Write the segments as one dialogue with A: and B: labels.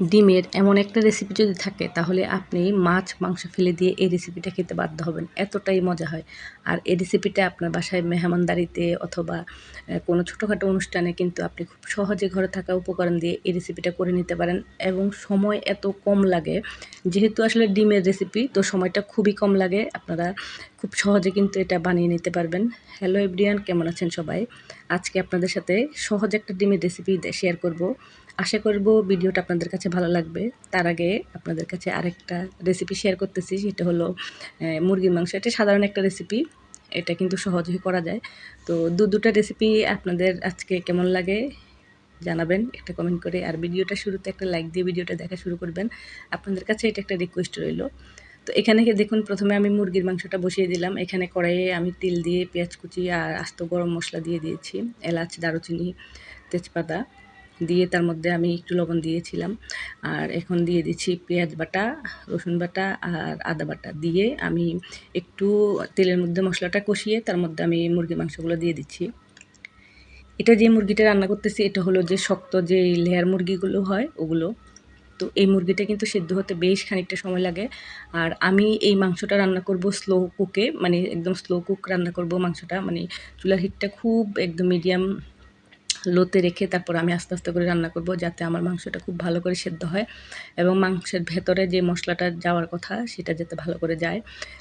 A: ডিমের এমন একটা রেসিপি যদি থাকে তাহলে আপনি মাছ মাংস ফেলে দিয়ে এই রেসিপিটা খেতে বাধ্য হবেন, এতটাই মজা হয়। আর এই রেসিপিটা আপনার বাসায় মেহমানদারিতে অথবা কোনো ছোটোখাটো অনুষ্ঠানে কিন্তু আপনি খুব সহজে ঘরে থাকা উপকরণ দিয়ে এই রেসিপিটা করে নিতে পারেন এবং সময় এত কম লাগে। যেহেতু আসলে ডিমের রেসিপি, তো সময়টা খুবই কম লাগে, আপনারা খুব সহজে কিন্তু এটা বানিয়ে নিতে পারবেন। হ্যালো এভরিওয়ান, কেমন আছেন সবাই? আজকে আপনাদের সাথে সহজ একটা ডিমের রেসিপি শেয়ার করব। আশা করব ভিডিওটা আপনাদের কাছে ভালো লাগবে। তার আগে আপনাদের কাছে আরেকটা রেসিপি শেয়ার করতেছি, সেটা হলো মুরগির মাংস। এটা সাধারণ একটা রেসিপি, এটা কিন্তু সহজেই করা যায়। তো দুটা রেসিপি আপনাদের আজকে কেমন লাগে জানাবেন একটা কমেন্ট করে। আর ভিডিওটা শুরুতে একটা লাইক দিয়ে ভিডিওটা দেখা শুরু করবেন। আপনাদের কাছে এটা একটা রিকোয়েস্ট রইল। তো এখানে দেখুন, প্রথমে আমি মুরগির মাংসটা বসিয়ে দিলাম। এখানে কড়াইয়ে আমি তেল দিয়ে পেঁয়াজ কুচি আর আস্ত গরম মশলা দিয়ে দিয়েছি, এলাচ, দারুচিনি, তেজপাতা দিয়ে তার মধ্যে আমি একটু লবণ দিয়েছিলাম। আর এখন দিয়ে দিচ্ছি পেঁয়াজ বাটা, রসুন বাটা আর আদা বাটা দিয়ে আমি একটু তেলের মধ্যে মশলাটা কষিয়ে তার মধ্যে আমি মুরগির মাংসগুলো দিয়ে দিচ্ছি। এটা যে মুরগিটা রান্না করতেছি এটা হলো যে শক্ত যে লেয়ার মুরগিগুলো হয় ওগুলো। তো এই মুরগিটা কিন্তু সেদ্ধ হতে বেশ খানিকটা সময় লাগে। আর আমি এই মাংসটা রান্না করব স্লো কুকে, মানে একদম স্লো কুক রান্না করব মাংসটা, মানে চুলার হিটটা খুব একদম মিডিয়াম লোতে রেখে তারপর আমি আস্তে আস্তে করে রান্না করব, যাতে আমার মাংসটা খুব ভালো করে সেদ্ধ হয় এবং মাংসের ভেতরে যে মশলাটা যাওয়ার কথা সেটা যাতে ভালো করে যায়।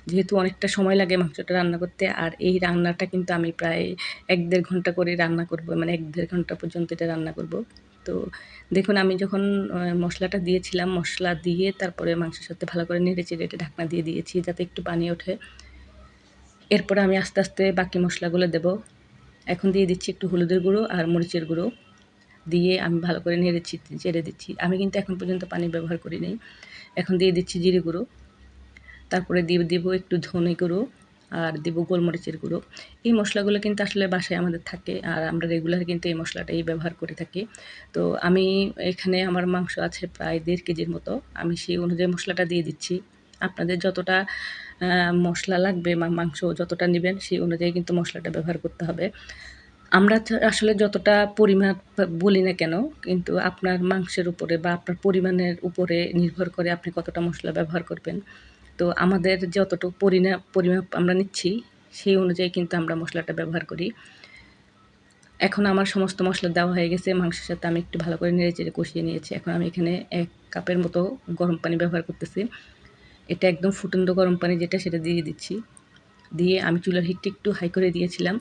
A: যেহেতু অনেকটা সময় লাগে মাংসটা রান্না করতে, আর এই রান্নাটা কিন্তু আমি প্রায় 1-1.5 ঘন্টা করে রান্না করব, মানে 1-1.5 ঘন্টা পর্যন্ত এটা রান্না করব। তো দেখুন, আমি যখন মশলাটা দিয়েছিলাম, মশলা দিয়ে তারপরে মাংসের সাথে ভালো করে নেড়ে চেড়ে এটা ঢাকনা দিয়ে দিয়েছি যাতে একটু পানি ওঠে। এরপরে আমি আস্তে আস্তে বাকি মশলাগুলো দেব। এখন দিয়ে দিচ্ছি একটু হলুদের গুঁড়ো আর মরিচের গুঁড়ো দিয়ে আমি ভালো করে চেড়ে দিচ্ছি। আমি কিন্তু এখন পর্যন্ত পানি ব্যবহার করি নাই। এখন দিয়ে দিচ্ছি জিরে গুঁড়ো, তারপরে দিয়ে দেবো একটু ধনে গুঁড়ো আর দেবো গোলমরিচের গুঁড়ো। এই মশলাগুলো কিন্তু আসলে বাসায় আমাদের থাকে আর আমরা রেগুলার কিন্তু এই মশলাটাই ব্যবহার করে থাকি। তো আমি এখানে আমার মাংস আছে প্রায় 1.5 কেজির মতো, আমি সেই অনুযায়ী মশলাটা দিয়ে দিচ্ছি। আপনাদের যতটা মশলা লাগবে, মাংস যতটা নেবেন সেই অনুযায়ী কিন্তু মশলাটা ব্যবহার করতে হবে। আমরা আসলে যতটা পরিমাপ বলি না কেন, কিন্তু আপনার মাংসের উপরে বা আপনার পরিমাণের উপরে নির্ভর করে আপনি কতটা মশলা ব্যবহার করবেন। তো আমাদের যতটুকু পরিমাপ আমরা নিচ্ছি সেই অনুযায়ী কিন্তু আমরা মশলাটা ব্যবহার করি। এখন আমার সমস্ত মশলা দেওয়া হয়ে গেছে, মাংসের সাথে আমি একটু ভালো করে নেড়েচেড়ে কষিয়ে নিয়েছি। এখন আমি এখানে 1 কাপের মতো গরম পানি ব্যবহার করতেছি। এটা একদম ফুটন্ত গরম পানি যেটা, সেটা দিয়ে দিচ্ছি। দিয়ে আমি চুলার হিটটা একটু হাই করে দিয়েছিলাম।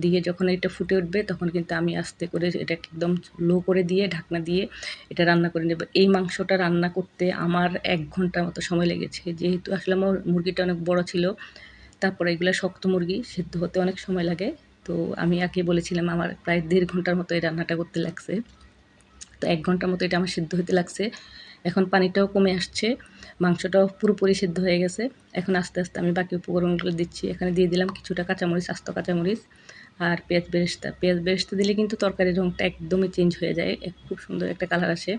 A: দিয়ে যখন এটা ফুটে উঠবে তখন কিন্তু আমি আস্তে করে এটাকে একদম লো করে দিয়ে ঢাকনা দিয়ে এটা রান্না করে নেব। এই মাংসটা রান্না করতে আমার 1 ঘন্টার মতো সময় লেগেছে। যেহেতু আসলে আমার মুরগিটা অনেক বড় ছিল, তারপরে এগুলো শক্ত মুরগি, সেদ্ধ হতে অনেক সময় লাগে। তো আমি আগে বলেছিলাম আমার প্রায় 1.5 ঘন্টার মতো এই রান্নাটা করতে লাগছে। তো 1 ঘন্টার মতো এটা আমার সিদ্ধ হতে লাগছে। এখন পানিটাও কমে আসছে, মাংসটাও পুরোপুরি সিদ্ধ হয়ে গেছে। এখন আস্তে আস্তে আমি বাকি উপকরণগুলো দিচ্ছি। এখানে দিয়ে দিলাম কিছুটা কাঁচামরিচ, আস্ত কাঁচামরিচ আর পেঁয়াজ বেরেস্তা। পেঁয়াজ বেরেস্তা দিলে কিন্তু তরকারির রঙটা একদমই চেঞ্জ হয়ে যায়, খুব সুন্দর একটা কালার আসে।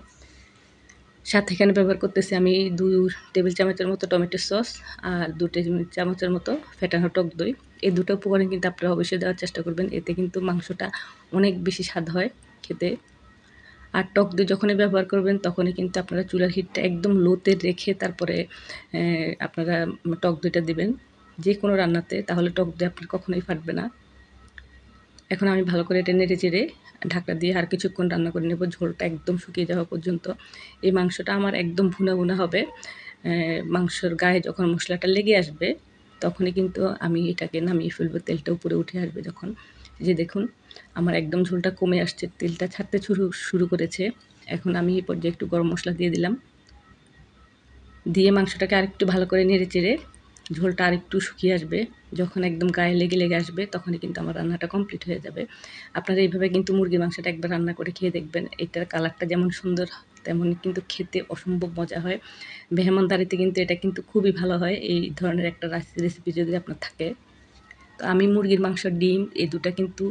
A: সাথে এখানে ব্যবহার করতেছি আমি 2 টেবিল চামচের মতো টমেটো সস আর 2 টেবিল চামচের মতো ফেটানো টক দই। এই দুটো উপকরণ কিন্তু আপনারা অবশ্যই দেওয়ার চেষ্টা করবেন, এতে কিন্তু মাংসটা অনেক বেশি স্বাদ হয় খেতে। আর টক দই যখনই ব্যবহার করবেন তখনই কিন্তু আপনারা চুলার হিটটা একদম লোতে রেখে তারপরে আপনারা টক দইটা দিবেন যে কোনো রান্নাতে, তাহলে টক দই আপনার কখনোই ফাটবে না। এখন আমি ভালো করে এটা নেড়ে চেড়ে ঢাকনা দিয়ে আর কিছুক্ষণ রান্না করে নেব, ঝোলটা একদম শুকিয়ে যাওয়া পর্যন্ত। এই মাংসটা আমার একদম ভুনা ভুনা হবে। মাংসর গায়ে যখন মশলাটা লেগে আসবে তখনই কিন্তু আমি এটাকে নামিয়ে ফেলবো, তেলটা উপরে উঠে আসবে যখন। যে দেখুন, আমার একদম ঝোলটা কমে আসছে, তেলটা ছাড়তে শুরু করেছে। এখন আমি এই পর্যায়ে একটু গরম মশলা দিয়ে দিলাম, দিয়ে মাংসটাকে আরেকটু ভালো করে নেড়ে চেড়ে ঝোলটা আরেকটু শুকিয়ে আসবে। যখন একদম গায়ে লেগে আসবে তখনই কিন্তু আমার রান্নাটা কমপ্লিট হয়ে যাবে। আপনারা এইভাবে কিন্তু মুরগির মাংসটা একবার রান্না করে খেয়ে দেখবেন। এটার কালারটা যেমন সুন্দর তেমনই কিন্তু খেতে অসম্ভব মজা হয়। মেহমানদারিতে কিন্তু এটা কিন্তু খুবই ভালো হয়, এই ধরনের একটা রেসিপি যদি আপনার থাকে। তো আমি মুরগির মাংস, ডিম এই দুটা কিন্তু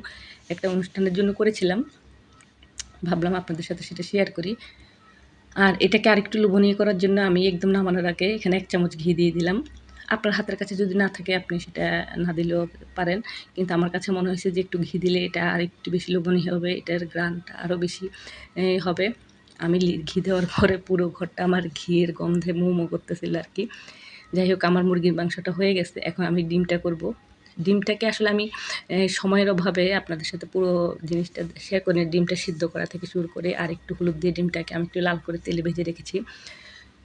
A: একটা অনুষ্ঠানের জন্য করেছিলাম, ভাবলাম আপনাদের সাথে সেটা শেয়ার করি। আর এটাকে আরেকটু লোভনীয় করার জন্য আমি একদম নামানোর আগে এখানে 1 চামচ ঘি দিয়ে দিলাম। আপনার হাতের কাছে যদি না থাকে আপনি সেটা না দিলেও পারেন। কিন্তু আমার কাছে মনে হয়েছে যে একটু ঘি দিলে এটা আরেকটু বেশি লোভনীয় হবে, এটার ঘ্রাণটা আরও বেশি হবে। আমি ঘি দেওয়ার পরে পুরো ঘরটা আমার ঘিয়ের গন্ধে মো মো করতেছিল আর কি। যাই হোক, আমার মুরগির মাংসটা হয়ে গেছে। এখন আমি ডিমটা করব। ডিমটাকে আসলে আমি সময়ের অভাবে আপনাদের সাথে পুরো জিনিসটা শেয়ার করি। ডিমটা সিদ্ধ করা থেকে শুরু করে আর একটু হলুদ দিয়ে ডিমটাকে আমি একটু লাল করে তেলে ভেজে রেখেছি।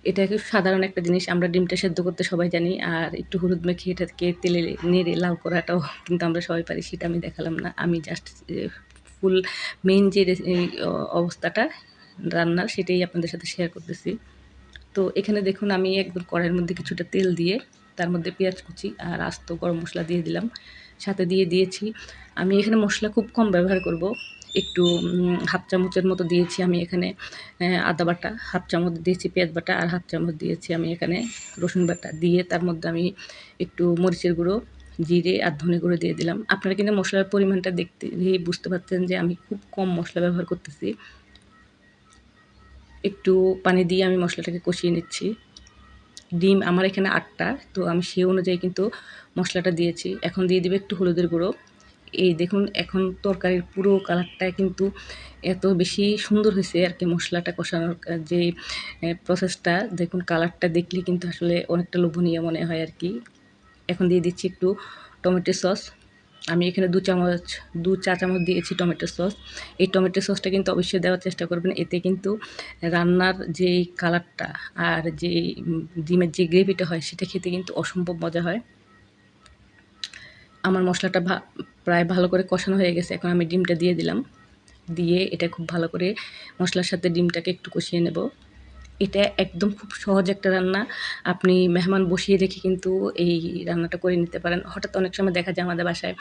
A: এটা খুব সাধারণ একটা জিনিস, আমরা ডিমটা সেদ্ধ করতে সবাই জানি। আর একটু হলুদ মেখে এটাকে তেলে নেড়ে লাল করাটাও কিন্তু আমরা সবাই পারি, সেটা আমি দেখালাম না। আমি জাস্ট ফুল মেইন যে অবস্থাটা রান্নার, সেটাই আপনাদের সাথে শেয়ার করতেছি। তো এখানে দেখুন আমি একদম কড়াইয়ের মধ্যে কিছুটা তেল দিয়ে তার মধ্যে পেঁয়াজ কুচি আর আস্ত গরম মশলা দিয়ে দিলাম, সাথে দিয়ে দিয়েছি। আমি এখানে মশলা খুব কম ব্যবহার করব, একটু হাফ চামচের মতো দিয়েছি আমি এখানে আদা বাটা, হাফ চামচ দিয়েছি পেঁয়াজ বাটা, আর হাফ চামচ দিয়েছি আমি এখানে রসুন বাটা। দিয়ে তার মধ্যে আমি একটু মরিচের গুঁড়ো, জিরে আর ধনে গুঁড়ো দিয়ে দিলাম। আপনারা কিন্তু মশলার পরিমাণটা দেখতেই বুঝতে পারছেন যে আমি খুব কম মশলা ব্যবহার করতেছি। একটু পানি দিয়ে আমি মশলাটাকে কষিয়ে নিচ্ছি। ডিম আমার এখানে 8টা, তো আমি সেই অনুযায়ী কিন্তু মশলাটা দিয়েছি। এখন দিয়ে দিব একটু হলুদের গুঁড়ো। এই দেখুন এখন তরকারির পুরো কালারটা কিন্তু এত বেশি সুন্দর হয়েছে আর কি। মশলাটা কষানোর যে প্রসেসটা দেখুন, কালারটা দেখলে কিন্তু আসলে অনেকটা লোভনীয় মনে হয় আর কি। এখন দিয়ে দিচ্ছি একটু টমেটো সস। আমি এখানে 2 চা চামচ দিয়েছি টমেটো সস। এই টমেটো সসটা কিন্তু অবশ্যই দেওয়ার চেষ্টা করবেন। এতে কিন্তু রান্নার যেই কালারটা আর যেই ডিমের যে গ্রেভিটা হয় সেটা খেতে কিন্তু অসম্ভব মজা হয়। আমার মশলাটা প্রায় ভালো করে কষানো হয়ে গেছে। এখন আমি ডিমটা দিয়ে দিলাম। দিয়ে এটা খুব ভালো করে মশলার সাথে ডিমটাকে একটু কষিয়ে নেব। এটা একদম খুব সহজ একটা রান্না। আপনি মেহমান বসিয়ে রেখে কিন্তু এই রান্নাটা করে নিতে পারেন। হঠাৎ অনেক সময় দেখা যায় আমাদের বাসায়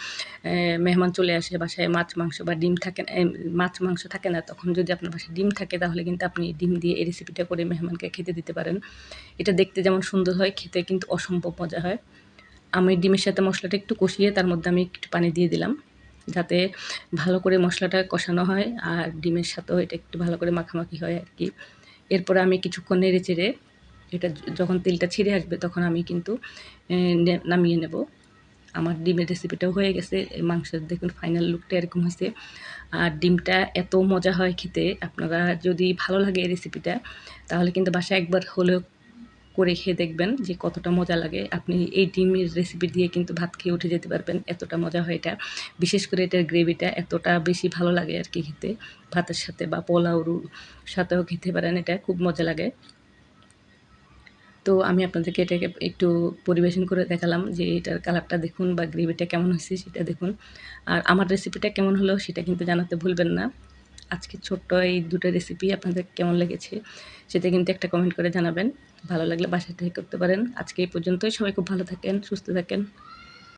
A: মেহমান চলে আসে, বাসায় মাছ মাংস বা ডিম থাকে না, মাছ মাংস থাকে না। তখন যদি আপনার বাসায় ডিম থাকে তাহলে কিন্তু আপনি ডিম দিয়ে এই রেসিপিটা করে মেহমানকে খেতে দিতে পারেন। এটা দেখতে যেমন সুন্দর হয়, খেতে কিন্তু অসম্ভব মজা হয়। আমি ডিমের সাথে মশলাটা একটু কষিয়ে তার মধ্যে আমি একটু পানি দিয়ে দিলাম, যাতে ভালো করে মশলাটা কষানো হয় আর ডিমের সাথেও এটা একটু ভালো করে মাখামাখি হয় আর কি। এরপরে আমি কিছুক্ষণ নেড়ে চেড়ে এটা যখন তেলটা ছেড়ে আসবে তখন আমি কিন্তু নামিয়ে নেব। আমার ডিমের রেসিপিটাও হয়ে গেছে। মাংসের দেখুন ফাইনাল লুকটা এরকম হয়েছে। আর ডিমটা এত মজা হয় খেতে, আপনারা যদি ভালো লাগে এই রেসিপিটা তাহলে কিন্তু বাসায় একবার হলেও করে খেয়ে দেখবেন যে কতটা মজা লাগে। আপনি এই ডিমের রেসিপি দিয়ে কিন্তু ভাত খেয়ে উঠে যেতে পারবেন, এতটা মজা হয় এটা। বিশেষ করে এটার গ্রেভিটা এতটা বেশি ভালো লাগে আর কি খেতে, ভাতের সাথে বা পোলাওর সাথেও খেতে পারেন, এটা খুব মজা লাগে। তো আমি আপনাদেরকে এটাকে একটু পরিবেশন করে দেখালাম যে এটার কালারটা দেখুন বা গ্রেভিটা কেমন হয়েছে সেটা দেখুন। আর আমার রেসিপিটা কেমন হলো সেটা কিন্তু জানাতে ভুলবেন না। আজকে ছোট্ট এই 2টা রেসিপি আপনাদের কেমন লেগেছে সেটা কিন্তু একটা কমেন্ট করে জানাবেন। ভালো লাগলে বাসায় ট্রাই করতে পারেন। আজকে এই পর্যন্তই। সবাই খুব ভালো থাকেন, সুস্থ থাকেন।